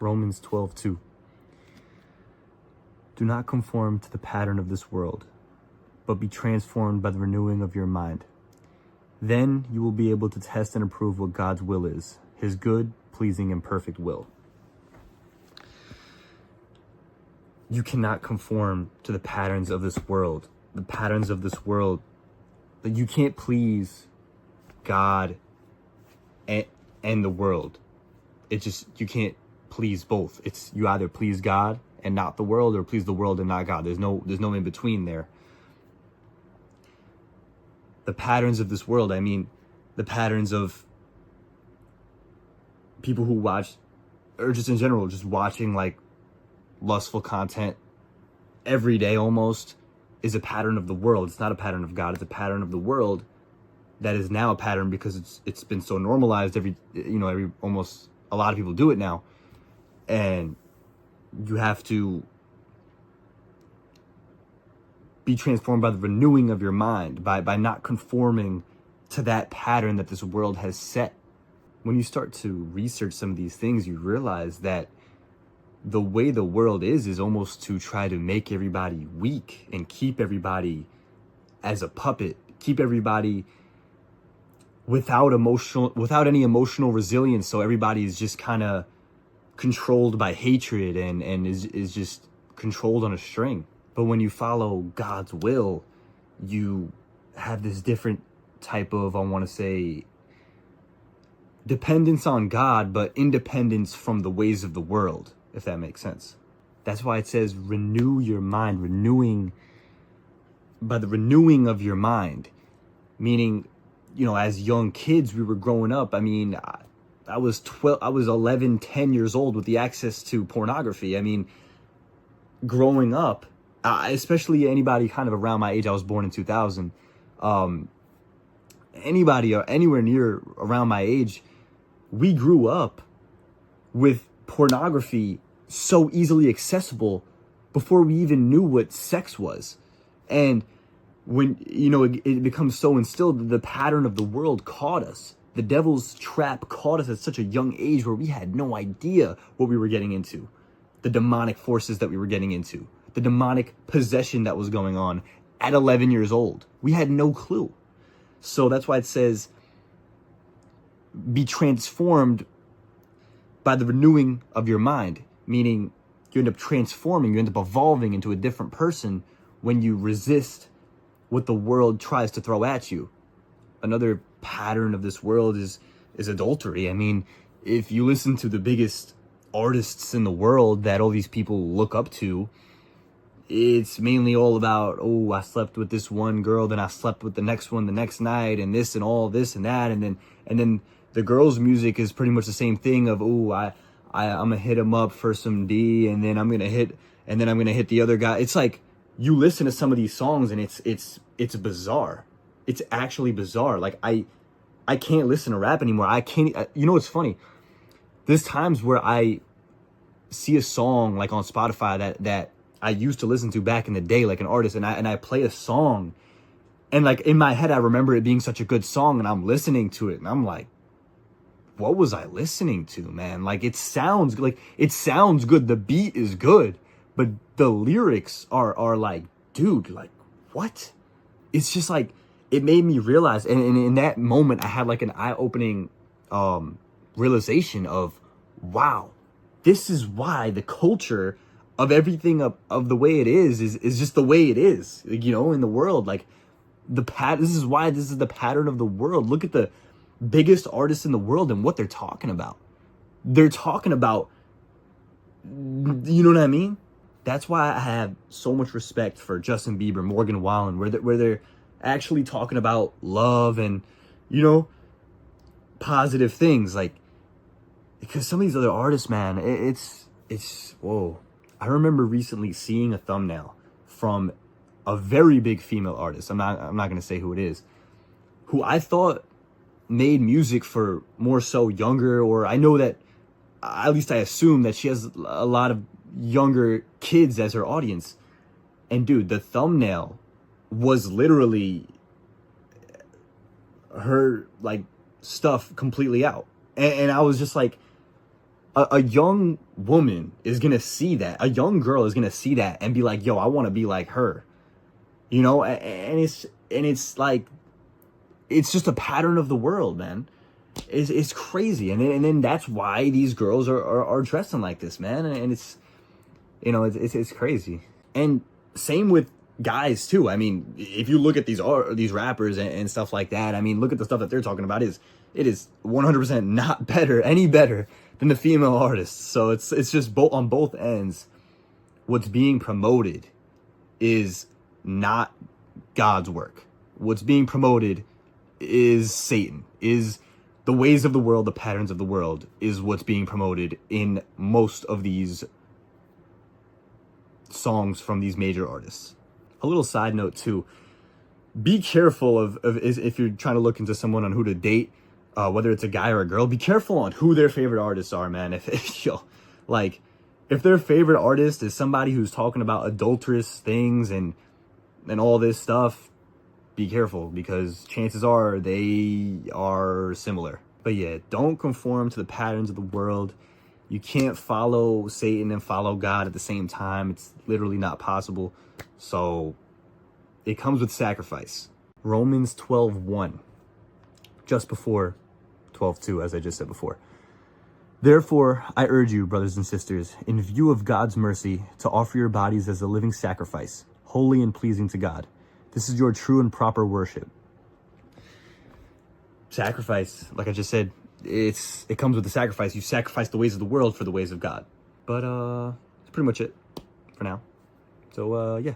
Romans 12:2. Do not conform to the pattern of this world, but be transformed by the renewing of your mind. Then you will be able to test and approve what God's will is, his good, pleasing, and perfect will. You cannot conform to the patterns of this world. The patterns of this world, that you can't please God and the world. You can't please both. It's you either please God and not the world, or please the world and not God. There's no in between there. The patterns of this world, I mean, the patterns of people who watch, or just in general, just watching like lustful content every day almost, is a pattern of the world. It's not a pattern of God. It's a pattern of the world that is now a pattern because it's been so normalized. Almost a lot of people do it now, and you have to be transformed by the renewing of your mind, by not conforming to that pattern that this world has set. When you start to research some of these things, you realize that the way the world is almost to try to make everybody weak and keep everybody as a puppet, keep everybody without any emotional resilience. So everybody is just kind of controlled by hatred and is just controlled on a string. But when you follow God's will, you have this different type of, I want to say, dependence on God, but independence from the ways of the world, if that makes sense. That's why it says renew your mind, by the renewing of your mind. Meaning, as young kids, we were growing up. I mean, I was 11, 10 years old with the access to pornography. I mean, growing up, especially anybody kind of around my age, I was born in 2000. Anybody or anywhere near around my age, we grew up with pornography so easily accessible before we even knew what sex was. And when, it becomes so instilled, the pattern of the world caught us. The devil's trap caught us at such a young age where we had no idea what we were getting into. The demonic forces that we were getting into. The demonic possession that was going on at 11 years old. We had no clue. So that's why it says, be transformed by the renewing of your mind. Meaning you end up transforming, you end up evolving into a different person when you resist what the world tries to throw at you. Another pattern of this world is adultery. I mean, if you listen to the biggest artists in the world that all these people look up to, it's mainly all about, oh, I slept with this one girl, then I slept with the next one the next night, and this and all this and that, and then the girls' music is pretty much the same thing of, oh, I'm gonna hit him up for some D, and then I'm gonna hit the other guy. It's like you listen to some of these songs and it's bizarre. It's actually bizarre. Like I can't listen to rap anymore. I can't. It's funny. There's times where I see a song like on Spotify that I used to listen to back in the day, like an artist, and I play a song, and like in my head I remember it being such a good song, and I'm listening to it and I'm like, what was I listening to, man? Like it sounds good, the beat is good, but the lyrics are like, dude, like what? It's just like, it made me realize, and in that moment I had like an eye-opening realization of, wow, this is why the culture of everything of the way it is just the way it is, in the world. Like this is why this is the pattern of the world. Look at the biggest artists in the world and what they're talking about. They're talking about, you know what I mean? That's why I have so much respect for Justin Bieber, Morgan Wallen, where they're actually talking about love and, positive things. Like, because some of these other artists, man, it's whoa. I remember recently seeing a thumbnail from a very big female artist. I'm not going to say who it is, who I thought made music for more so younger, or I know that, at least I assume that she has a lot of younger kids as her audience. And dude, the thumbnail was literally her like stuff completely out. And I was just like, A young woman is gonna see that. A young girl is gonna see that and be like, yo, I want to be like her. You know, and it's like, it's just a pattern of the world, man. It's crazy. And then that's why these girls are dressing like this, man. And it's, you know, it's crazy. And same with guys too. I mean, if you look at these rappers and stuff like that, I mean, look at the stuff that they're talking about. It is 100% not any better than the female artists. So it's just on both ends. What's being promoted is not God's work. What's being promoted is Satan, is the ways of the world, the patterns of the world, is what's being promoted in most of these songs from these major artists. A little side note too, be careful of if you're trying to look into someone on who to date, whether it's a guy or a girl, be careful on who their favorite artists are, man. If their favorite artist is somebody who's talking about adulterous things and all this stuff, be careful, because chances are they are similar. But yeah, don't conform to the patterns of the world. You can't follow Satan and follow God at the same time. It's literally not possible. So it comes with sacrifice. Romans 12:1, just before 12:2, as I just said before. Therefore, I urge you, brothers and sisters, in view of God's mercy, to offer your bodies as a living sacrifice, holy and pleasing to God. This is your true and proper worship. Sacrifice, like I just said, it comes with the sacrifice. You sacrifice the ways of the world for the ways of God. But that's pretty much it for now. So yeah.